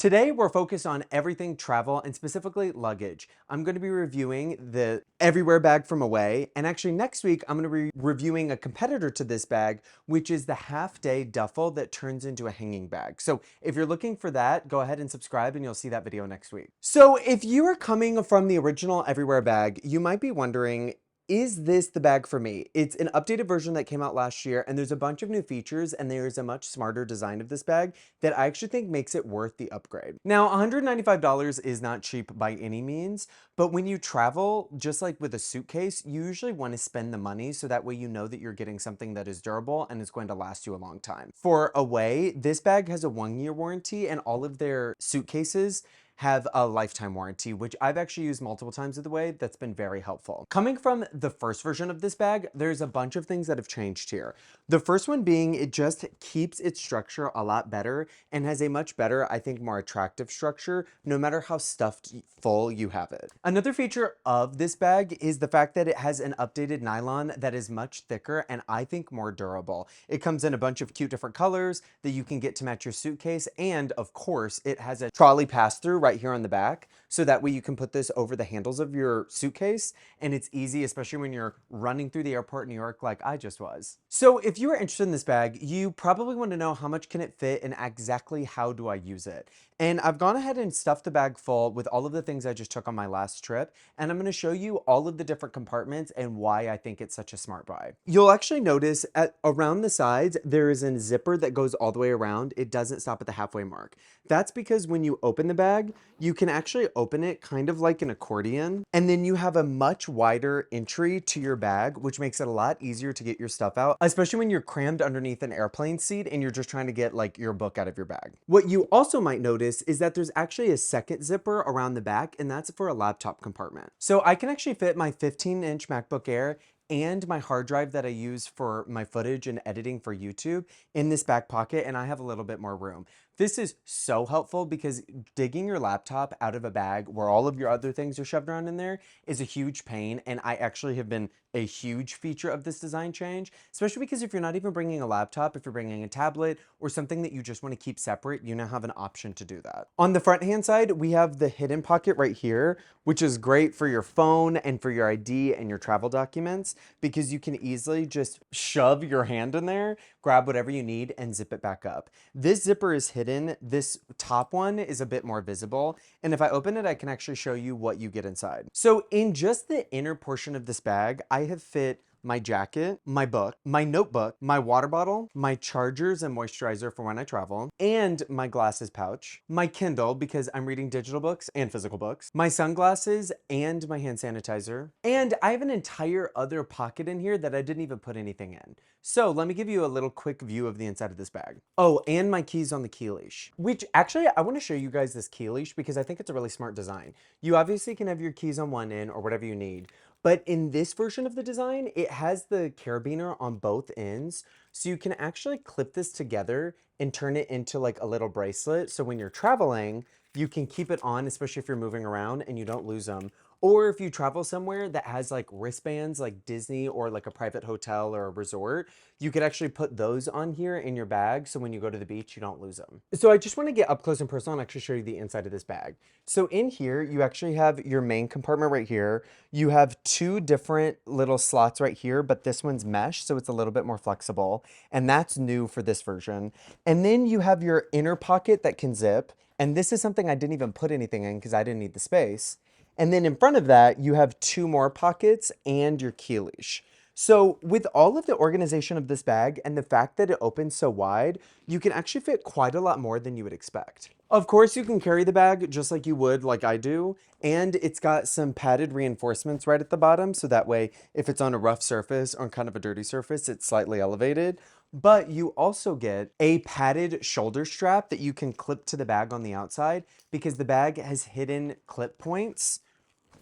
Today, we're focused on everything travel and specifically luggage. I'm going to be reviewing the Everywhere bag from Away, and actually next week, I'm going to be reviewing a competitor to this bag, which is the Half Day Duffel that turns into a hanging bag. So if you're looking for that, go ahead and subscribe and you'll see that video next week. So if you are coming from the original Everywhere bag, you might be wondering, is this the bag for me? It's an updated version that came out last year, and there's a bunch of new features, and there's a much smarter design of this bag that I actually think makes it worth the upgrade. Now, $195 is not cheap by any means, but when you travel, just like with a suitcase, you usually want to spend the money so that way you know that you're getting something that is durable and is going to last you a long time. For Away, this bag has a 1-year warranty, and all of their suitcases have a lifetime warranty, which I've actually used multiple times of the way. That's been very helpful. Coming from the first version of this bag, there's a bunch of things that have changed here. The first one being it just keeps its structure a lot better and has a much better, I think, more attractive structure, no matter how stuffed full you have it. Another feature of this bag is the fact that it has an updated nylon that is much thicker and I think more durable. It comes in a bunch of cute different colors that you can get to match your suitcase, and of course, it has a trolley pass-through right here on the back, so that way you can put this over the handles of your suitcase, and it's easy, especially when you're running through the airport in New York like I just was. So if you are interested in this bag, you probably want to know how much can it fit and exactly how do I use it. And I've gone ahead and stuffed the bag full with all of the things I just took on my last trip, and I'm going to show you all of the different compartments and why I think it's such a smart buy. You'll actually notice around the sides, there is a zipper that goes all the way around. It doesn't stop at the halfway mark. That's because when you open the bag, you can actually open it kind of like an accordion, and then you have a much wider entry to your bag, which makes it a lot easier to get your stuff out, especially when you're crammed underneath an airplane seat and you're just trying to get like your book out of your bag. What you also might notice is that there's actually a second zipper around the back, and that's for a laptop compartment. So I can actually fit my 15-inch MacBook Air and my hard drive that I use for my footage and editing for YouTube in this back pocket, and I have a little bit more room. This is so helpful because digging your laptop out of a bag where all of your other things are shoved around in there is a huge pain, and I actually have been a huge feature of this design change, especially because if you're not even bringing a laptop, if you're bringing a tablet or something that you just want to keep separate, you now have an option to do that. On the front hand side, we have the hidden pocket right here, which is great for your phone and for your ID and your travel documents, because you can easily just shove your hand in there, grab whatever you need, and zip it back up. This zipper is hidden. This top one is a bit more visible, and if I open it, I can actually show you what you get inside. So in just the inner portion of this bag, I have fit my jacket, my book, my notebook, my water bottle, my chargers and moisturizer for when I travel, and my glasses pouch, my Kindle because I'm reading digital books and physical books, my sunglasses and my hand sanitizer, and I have an entire other pocket in here that I didn't even put anything in. So let me give you a little quick view of the inside of this bag. Oh, and my keys on the key leash, which actually I want to show you guys this key leash because I think it's a really smart design. You obviously can have your keys on one end or whatever you need, but in this version of the design, it has the carabiner on both ends. So you can actually clip this together and turn it into like a little bracelet. So when you're traveling, you can keep it on, especially if you're moving around and you don't lose them. Or if you travel somewhere that has like wristbands like Disney or like a private hotel or a resort, you could actually put those on here in your bag so when you go to the beach, you don't lose them. So I just want to get up close and personal and actually show you the inside of this bag. So in here, you actually have your main compartment right here. You have two different little slots right here, but this one's mesh, so it's a little bit more flexible, and that's new for this version. And then you have your inner pocket that can zip, and this is something I didn't even put anything in because I didn't need the space. And then in front of that, you have two more pockets and your key leash. So with all of the organization of this bag and the fact that it opens so wide, you can actually fit quite a lot more than you would expect. Of course, you can carry the bag just like you would, like I do, and it's got some padded reinforcements right at the bottom, so that way if it's on a rough surface or kind of a dirty surface, it's slightly elevated. But you also get a padded shoulder strap that you can clip to the bag on the outside because the bag has hidden clip points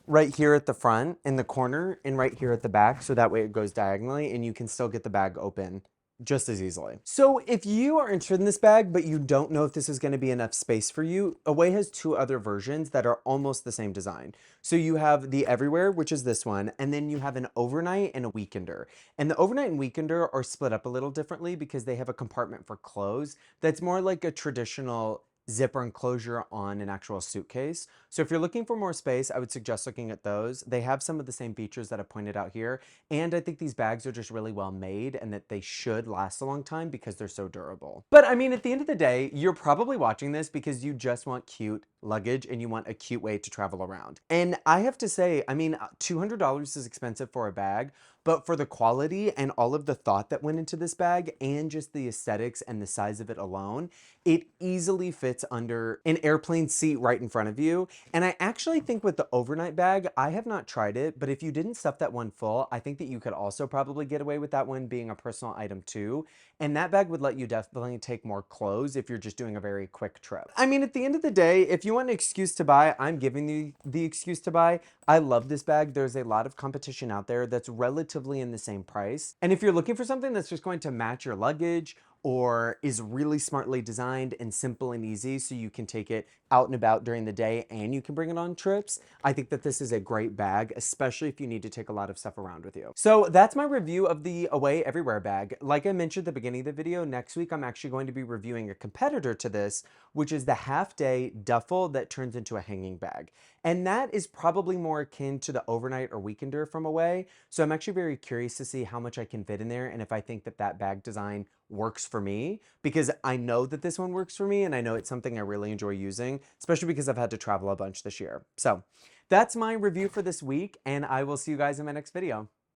right here at the front in the corner and right here at the back, so that way it goes diagonally and you can still get the bag open just as easily. So if you are interested in this bag, but you don't know if this is going to be enough space for you, Away has two other versions that are almost the same design. So you have the Everywhere, which is this one, and then you have an Overnight and a Weekender. And the Overnight and Weekender are split up a little differently because they have a compartment for clothes that's more like a traditional zipper enclosure on an actual suitcase. So if you're looking for more space, I would suggest looking at those. They have some of the same features that I pointed out here. And I think these bags are just really well made and that they should last a long time because they're so durable. But I mean, at the end of the day, you're probably watching this because you just want cute luggage and you want a cute way to travel around. And I have to say, I mean, $200 is expensive for a bag, but for the quality and all of the thought that went into this bag and just the aesthetics and the size of it alone, it easily fits under an airplane seat right in front of you. And I actually think with the overnight bag, I have not tried it, but if you didn't stuff that one full, I think that you could also probably get away with that one being a personal item too. And that bag would let you definitely take more clothes if you're just doing a very quick trip. I mean, at the end of the day, if you want an excuse to buy, I'm giving you the excuse to buy. I love this bag. There's a lot of competition out there that's relatively in the same price. And if you're looking for something that's just going to match your luggage or is really smartly designed and simple and easy so you can take it out and about during the day and you can bring it on trips, I think that this is a great bag, especially if you need to take a lot of stuff around with you. So that's my review of the Away Everywhere bag. Like I mentioned at the beginning of the video, next week I'm actually going to be reviewing a competitor to this, which is the half-day duffel that turns into a hanging bag. And that is probably more akin to the overnight or weekender from Away. So I'm actually very curious to see how much I can fit in there and if I think that that bag design works for me, because I know that this one works for me and I know it's something I really enjoy using, especially because I've had to travel a bunch this year. So that's my review for this week and I will see you guys in my next video.